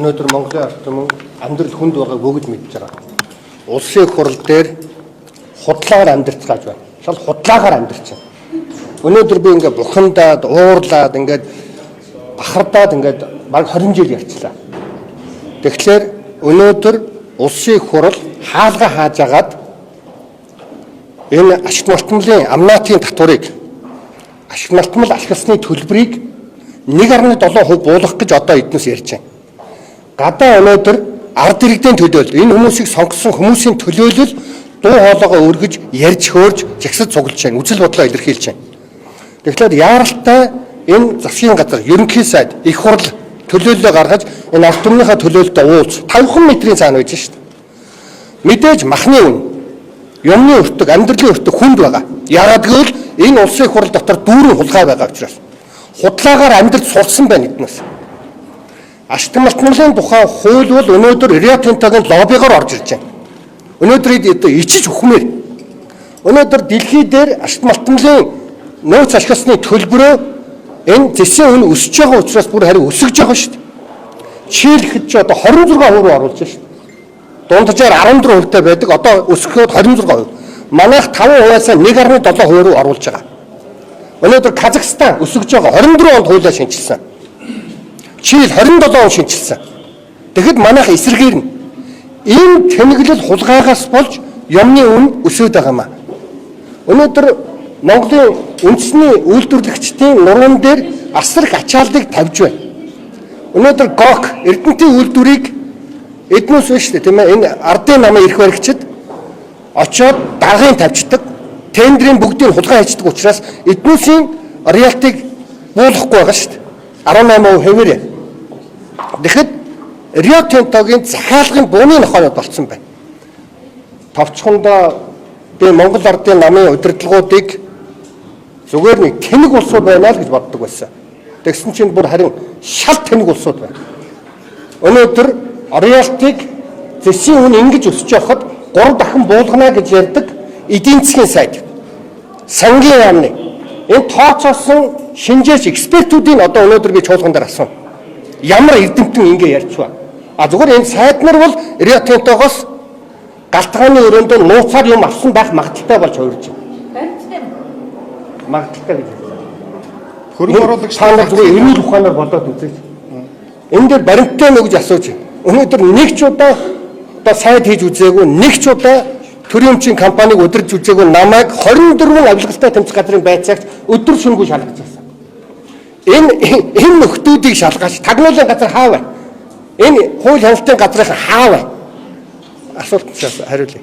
Өнөөдөр Монголын ард түмэн амьдрал хүнд байгааг бүгд мэдж байгаа. Улсын хурал дээр худлаагаар амьдрцгааж байна. Шал худлаагаар амьдрч байна. Өнөөдөр би ингээд бухимдаад, уурлаад, ингээд бахардаад ингээд баг 20 жил ярьчлаа. Тэгэхээр өнөөдөр улсын хурал хаалга хааж агаад энэ ашиг малтмлын амнаатын татварыг ашиг малтмал ашигласны төлбөрийг 1.7% буулгах гэж одоо эднээс ярьж байна. Гадаа өнөөдөр ард иргэдийн төлөөлөл энэ хүмүүсийг сонгосон хүмүүсийн төлөөлөл дуу хоолойгоо өргөж ярьж хөөрж жагсаж цуглаж байна. Үзэл бодлоо илэрхийлж байна. Тэгэхээр яаралтай энэ засгийн газар ерөнхий сайд их хурл төлөөллөө гаргаж энэ ард түмнийхээ төлөөлөлтөд уулз 5 метрийн цаана байж шít. Мэдээж махны үн юмны өртөг амьдралын өртөг хүнд байгаа. Яагаад гэвэл энэ улсын хурал дотор дүүрэн хулгай байгаа учраас худлаагаар амьдрал сурсан байна эднээс. Ашиг малтмлын тухай хууль бол өнөөдөр Рио Тинтогийн лоббигоор орж ирж байна. Өнөөдөр ичиж үхмээр. Өнөөдөр дэлхий дээр ашиг малтмлын нөөц ашигласны төлбөрөө энэ зэсийн үн өсөж байгаа учраас бүр харин өсөж байгаа шүү дээ. Жишээлхэд ч одоо 26% оруулж байна шүү дээ. Дунджаар 14% байдаг. Одоо өсгөхөд 26%. Манайх 5%-аас 1.7% руу оруулж байгаа. Өнөөдөр Казахстан өсөж байгаа 24 онд хуулиа шинжилсэн. Чил 27 он шинжилсэн. Тэгэхэд манайх эсэргээр нь энэ тэнэглэл хулгайгаас болж юмны үн өсөд байгаа маа. Өнөөдөр Монголын үндэсний үйлдвэрлэгчдийн нуруунд дээр асар их ачааллыг тавьж байна. Өнөөдөр ГОК Эрдэнэтийн үйлдвэрийг эднээс биш тийм ээ энэ ардын намын эрх баригчид очоод даргын тавьчихдаг. Тендерийн бүгдийг хулгай хийдэг учраас эднээсийн роялтыг буулгахгүй байгаа шүү дээ. 18% хэвээрээ. Тэгэхэд Рио Тинтогийн захиалгын бууны нохойд болцсон байна. Товчхондоо би Монгол ардын намын удирдлагуудыг зүгээр нэг тэнэг улсууд байна л гэж боддог байсан. Тэгсэн чинь бүр харин шал тэнэг улсууд байна. Өнөөдөр роялтыг зэсийн үн ингэж өсөж явахад 3 дахин буулгана гэж ярьдаг эдийн засгийн сайд. Сангийн яамны энэ тооцоосон шинжээч экспертүүдийн одоо өнөөдөр би чуулган дээр асуув. Ямар эрдэмтэн ингэ ярьчваа. А зүгээр энэ сайд нар бол Рио Тинтогоос галтгааны өрөөндөө нууцаар юм авсан байх магадaltaй болж хувирж байна. Магадaltaй гэж байна. Хөрөнгө оруулагч та нар зүгээр энэ ухаанаар бодоод үзээч. Энэ дээр баримттай нөө гэж асууж байна. Өнөөдөр нэг ч удаа одоо сайд хийж үзээгүй, нэг ч удаа төрийн өмчийн компаниг удирдах үзээгүй намайг 24 авилгалтай тэмцэх газрын байцаагч өдөр шөнөгүй шалгаж байсан. Энэ нөхдүүдийг шалгаж тагнуулын газар хаа вэ? Энэ хууль хяналтын газрын хаа вэ? Асуултаас хариулъя.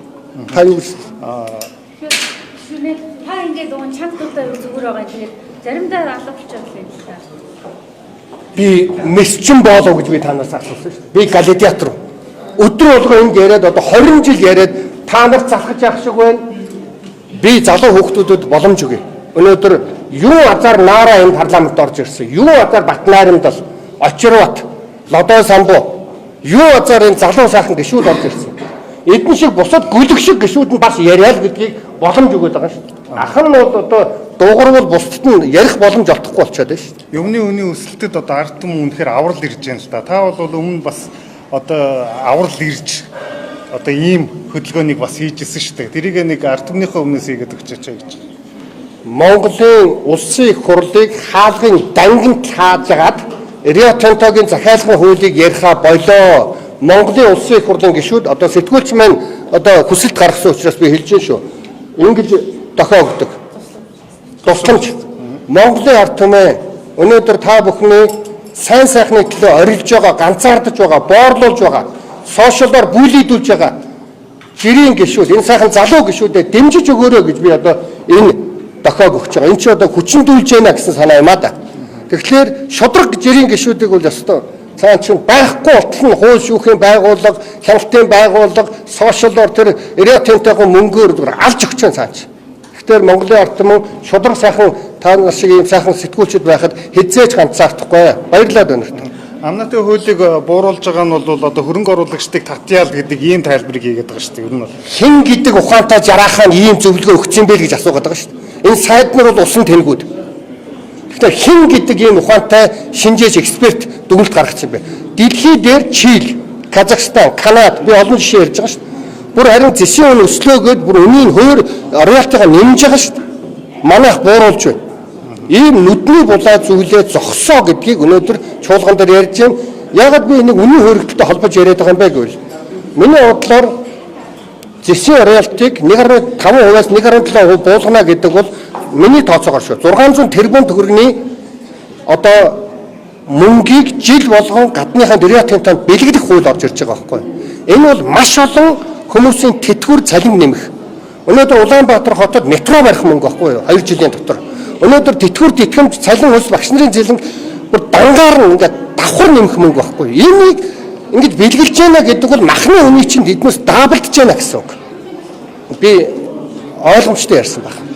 Та юу гэсэн? Шүнэ та ингээд уун чамдтай зүгээр байгаа тэгээд заримдаа алга болчиход л юм байна. Би месчин болоо гэж би танаас асуусан шүү дээ. Би гладиатор. Өдөр болгоо ингэ яриад одоо 20 жил яриад та нарт залхаж явах шиг байна. Би залуу хүүхдүүдэд боломж өгье. Өнөөдөр юу азар наараа энэ парламент орж ирсэн. Юу азар Батнайрамд бол Очирбат, Лодой самбуу. Юу азар энэ залуу сайхан гişүүд орж ирсэн. Эдэн шиг бусад гүлэг шиг гişүүд нь бас яриад гэдгийг боломж өгöd байгаа шүү дээ. Ах нь бол одоо дуугарвал бусдад нь ярих боломж олдохгүй болчиход байна шүү дээ. Юмны үнийн өсөлтөд одоо ард түмэн үнэхээр аврал ирж байна л да. Та бол өмнө бас одоо аврал ирж одоо ийм хөдөлгөөнийг бас хийжсэн шүү дээ. Тэрийг нэг ард түмнийхээ өмнөөс хийгээд өгч чаа гэж. Монголын улсын их хурлыг хаалгын данганд хаажгаад Рио Тинтогийн захиалгын хуулийг яриха болоо. Монголын улсын их хурлын гишүүд одоо сэтгүүлч маань одоо хүсэлт гаргасан учраас би хэлж байна шүү. Ингэж дохио өгдөг. Тусламж. Монголын ард түмэн өнөөдөр та бүхний сайн сайхны төлөө орилж байгаа, ганцаардаж байгаа, боорлуулж байгаа, сошиалоор бүлийдүүлж байгаа жирийн гишүүд, энэ сайхан залуу гишүүдэд дэмжиж өгөөрэй гэж би одоо энэ дохиог өгч байгаа. Энэ ч одоо хүчндүүлж байна гэсэн санаа юм а да. Тэгэхээр шудраг жирийн гишүүдийг бол ёстой цаан чинь байхгүй болтол нь хууль шүүхийн байгууллага, хяналтын байгууллага, сошиалоор тэр Рио Тинтогийн мөнгөөр алж өгч байгаа цаан чинь. Тэгэхээр Монголын ард түмэн шудраг сайхан та нар шиг ийм сайхан сэтгүүлчд байхад хэзээж ганцаардахгүй. Баярлалаа өнөрт. Амнатын хуулийг бууруулж байгаа нь бол одоо хөрөнгө оруулагчдыг татъяал гэдэг ийм тайлбарыг хийгээд байгаа шүү дээ. Ер нь бол хэн гэдэг ухаантай жаргахаа ийм зөвлөгөө өгч юм бэ гэж асуугаад байгаа шүү дээ. Энэ сайд нар бол усан тэнэгүүд. Тэгэхээр хэн гэдэг ийм ухаантай шинжээч эксперт дүгнэлт гаргасан юм бэ? Дэлхий дээр Чили, Казахстан, Канада би олон жишээ ярьж байгаа шүү дээ. Бүр харин зэсийн үн өслөөгөөд бүр үнийн хуур роялтигаа нэмж байгаа шүү дээ. Манайх бууруулж байна. Ийм нүдний булаа зүйлээ зогсоо гэдгийг өнөөдөр чуулган дээр ярьж байна. Яагаад би энийг үнийн хөрөгдөлтэй холбож яриад байгаа юм бэ гэвэл миний бодлоор зэсийн роялтиг 1.5%-аас 1.7% буулгана гэдэг бол миний тооцоогоор шүү. 600 тэрбум төгрөгийн одоо мөнгийг жил болгон гадныхаа дөрвийн бэлгэлэх хууль орж ирж байгаа байхгүй. Энэ бол маш олон хүмүүсийн тэтгэвэр цалин нэмэх. Өнөөдөр Улаанбаатар хотод метро барих мөнгө байхгүй юу? 2 жилийн дотор. Өнөөдөр тэтгэвэр итгэмж цалин ус багш нарын зэлэнг бүр дангаар нь ингээд давхар нэмэх мөнгө байхгүй юу? Энийг ингэж бэлгэлж яана гэдэг бол махны үний чинь эднээс даблдж яана гэсэн үг. Би ойлгомжтой ярьсан байна.